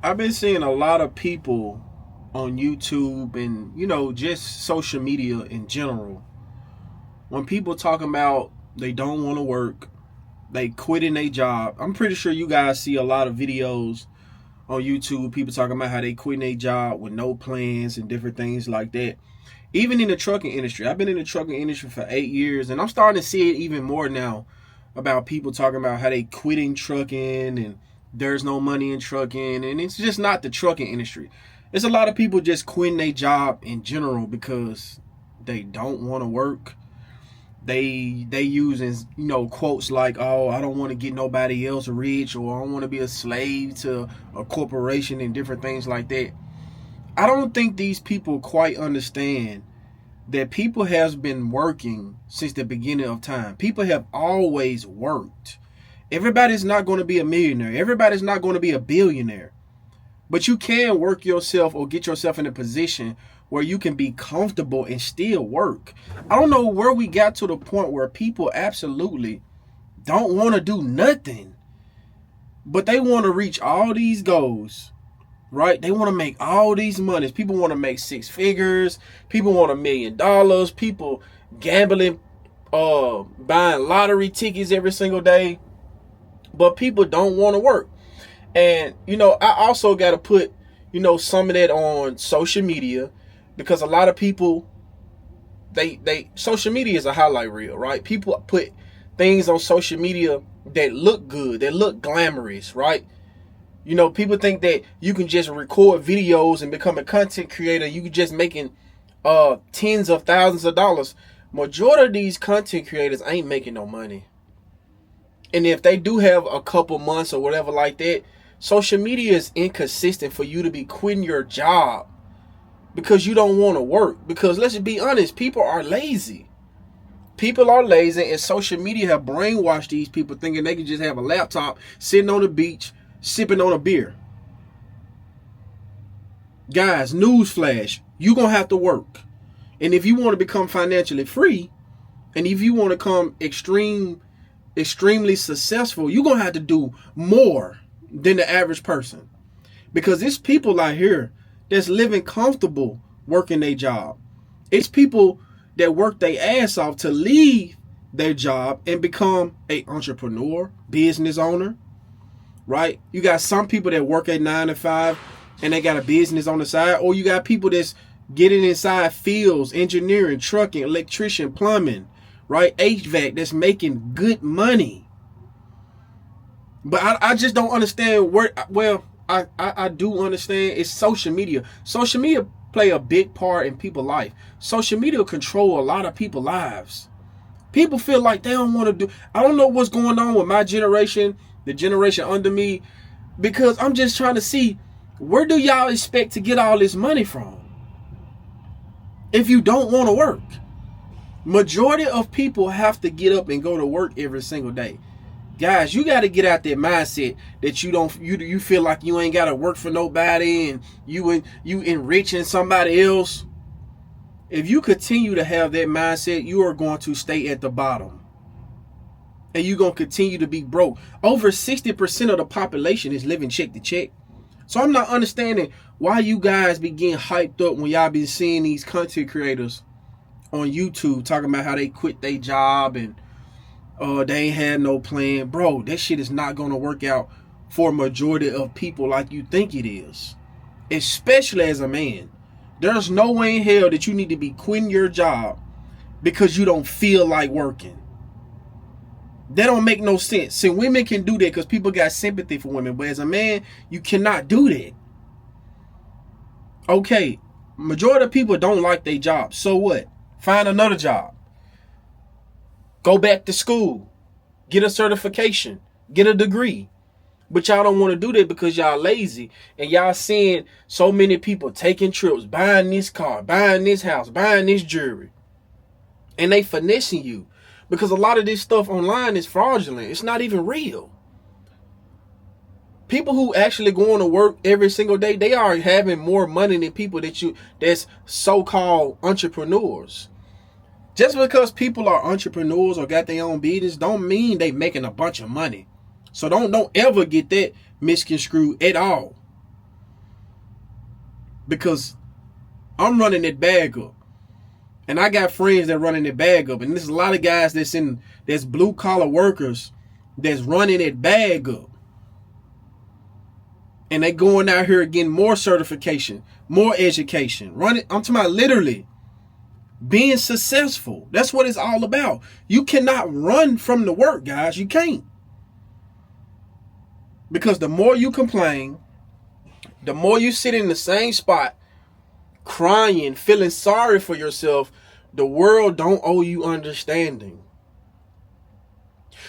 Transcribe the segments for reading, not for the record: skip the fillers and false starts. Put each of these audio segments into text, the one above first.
I've been seeing a lot of people on YouTube and, just social media in general. When people talking about they don't want to work, they quitting their job. I'm pretty sure you guys see a lot of videos on YouTube, people talking about how they quitting their job with no plans and different things like that. Even in the trucking industry. I've been in the trucking industry for 8 years, and I'm starting to see it even more now about people talking about how they quitting trucking and there's no money in trucking. And it's just not the trucking industry. There's a lot of people just quitting their job in general because they don't want to work. They using quotes like, oh, I don't want to get nobody else rich, or I don't want to be a slave to a corporation and different things like that. I don't think these people quite understand that people has been working since the beginning of time. People have always worked. Everybody's not going to be a millionaire. Everybody's not going to be a billionaire. But you can work yourself or get yourself in a position where you can be comfortable and still work. I don't know where we got to the point where people absolutely don't want to do nothing, but they want to reach all these goals, right? They want to make all these monies. People want to make 6 figures. People want $1 million. People gambling, buying lottery tickets every single day, but people don't want to work. And, I also got to put, some of that on social media, because a lot of people, social media is a highlight reel, right? People put things on social media that look good, that look glamorous, right? People think that you can just record videos and become a content creator. You can just making tens of thousands of dollars. Majority of these content creators ain't making no money. And if they do have a couple months or whatever like that, social media is inconsistent for you to be quitting your job because you don't want to work. Because let's be honest, people are lazy. People are lazy, and social media have brainwashed these people thinking they can just have a laptop sitting on the beach sipping on a beer. Guys, newsflash, you're going to have to work. And if you want to become financially free, and if you want to become extremely successful, you're going to have to do more than the average person. Because it's people out here that's living comfortable working their job. It's people that work their ass off to leave their job and become an entrepreneur, business owner, right? You got some people that work at 9 to 5 and they got a business on the side, or you got people that's getting inside fields, engineering, trucking, electrician, plumbing, right? HVAC, that's making good money. But I just don't understand I do understand it's social media. Social media play a big part in people's life. Social media control a lot of people's lives. People feel like they don't want to do. I don't know what's going on with my generation, the generation under me, because I'm just trying to see, where do y'all expect to get all this money from if you don't want to work? Majority of people have to get up and go to work every single day. Guys, you got to get out that mindset that you feel like you ain't got to work for nobody and you enriching somebody else. If you continue to have that mindset, you are going to stay at the bottom. And you're going to continue to be broke. Over 60% of the population is living check to check. So I'm not understanding why you guys be getting hyped up when y'all be seeing these content creators on YouTube talking about how they quit their job and they ain't had no plan. Bro, that shit is not going to work out for a majority of people like you think it is. Especially as a man. There's no way in hell that you need to be quitting your job because you don't feel like working. That don't make no sense. See, women can do that because people got sympathy for women. But as a man, you cannot do that. Okay, majority of people don't like their job. So what? Find another job. Go back to school. Get a certification. Get a degree. But y'all don't want to do that because y'all lazy. And y'all seeing so many people taking trips, buying this car, buying this house, buying this jewelry. And they finessing you. Because a lot of this stuff online is fraudulent. It's not even real. People who actually going to work every single day, they are having more money than people that's so-called entrepreneurs. Just because people are entrepreneurs or got their own business don't mean they making a bunch of money. So don't ever get that misconstrued at all. because I'm running that bag up. And I got friends that running that bag up. And there's a lot of guys that's blue collar workers that's running that bag up. And they going out here getting more certification, more education. I'm talking about literally being successful. That's what it's all about. You cannot run from the work, guys. You can't. Because the more you complain, the more you sit in the same spot, crying, feeling sorry for yourself, the world don't owe you understanding.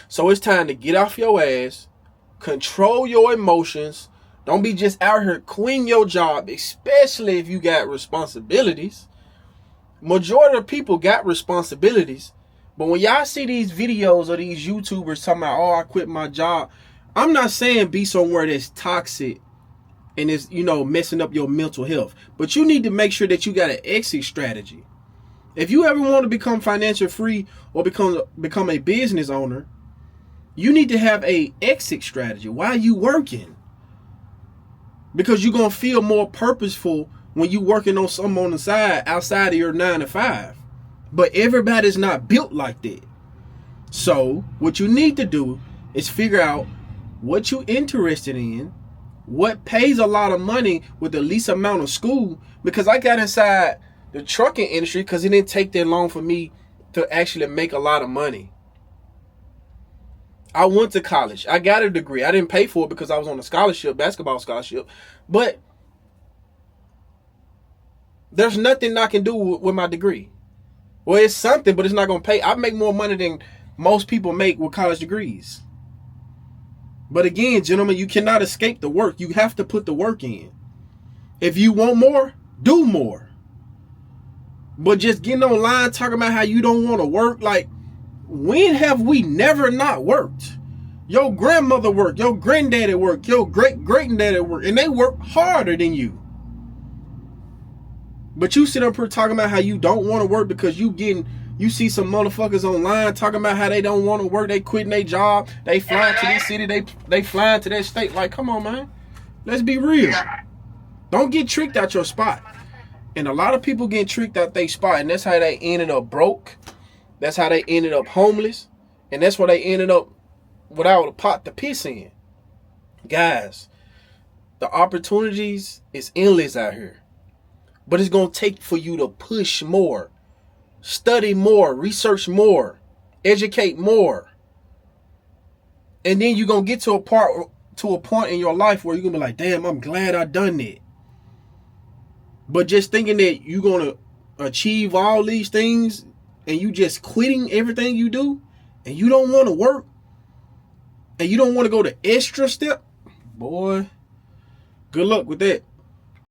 So it's time to get off your ass, control your emotions. Don't be just out here quitting your job, especially if you got responsibilities. Majority of people got responsibilities. But when y'all see these videos of these YouTubers talking about, oh, I quit my job, I'm not saying be somewhere that's toxic and it's, messing up your mental health. But you need to make sure that you got an exit strategy. If you ever want to become financial free or become a business owner, you need to have a exit strategy. Why are you working? Because you're going to feel more purposeful when you working on something on the side outside of your 9 to 5. But everybody's not built like that. So what you need to do is figure out what you're interested in, what pays a lot of money with the least amount of school. Because I got inside the trucking industry because it didn't take that long for me to actually make a lot of money. I went to college. I got a degree. I didn't pay for it because I was on a scholarship, basketball scholarship. But there's nothing I can do with my degree. Well, it's something, but it's not going to pay. I make more money than most people make with college degrees. But again, gentlemen, you cannot escape the work. You have to put the work in. If you want more, do more. But just getting online talking about how you don't want to work, like, when have we never not worked? Your grandmother worked, your granddaddy worked, your great-great-granddaddy worked, and they work harder than you. But you sit up here talking about how you don't want to work because you see some motherfuckers online talking about how they don't want to work, they quitting their job, they flying to this city, they flying to that state. Like, come on, man. Let's be real. Don't get tricked out your spot. And a lot of people get tricked out their spot, and that's how they ended up broke. That's how they ended up homeless. And that's why they ended up without a pot to piss in. Guys, the opportunities is endless out here. But it's going to take for you to push more, study more, research more, educate more. And then you're going to get to a point in your life where you're going to be like, damn, I'm glad I done that. But just thinking that you're going to achieve all these things and you just quitting everything you do and you don't want to work and you don't want to go the extra step, boy, good luck with that.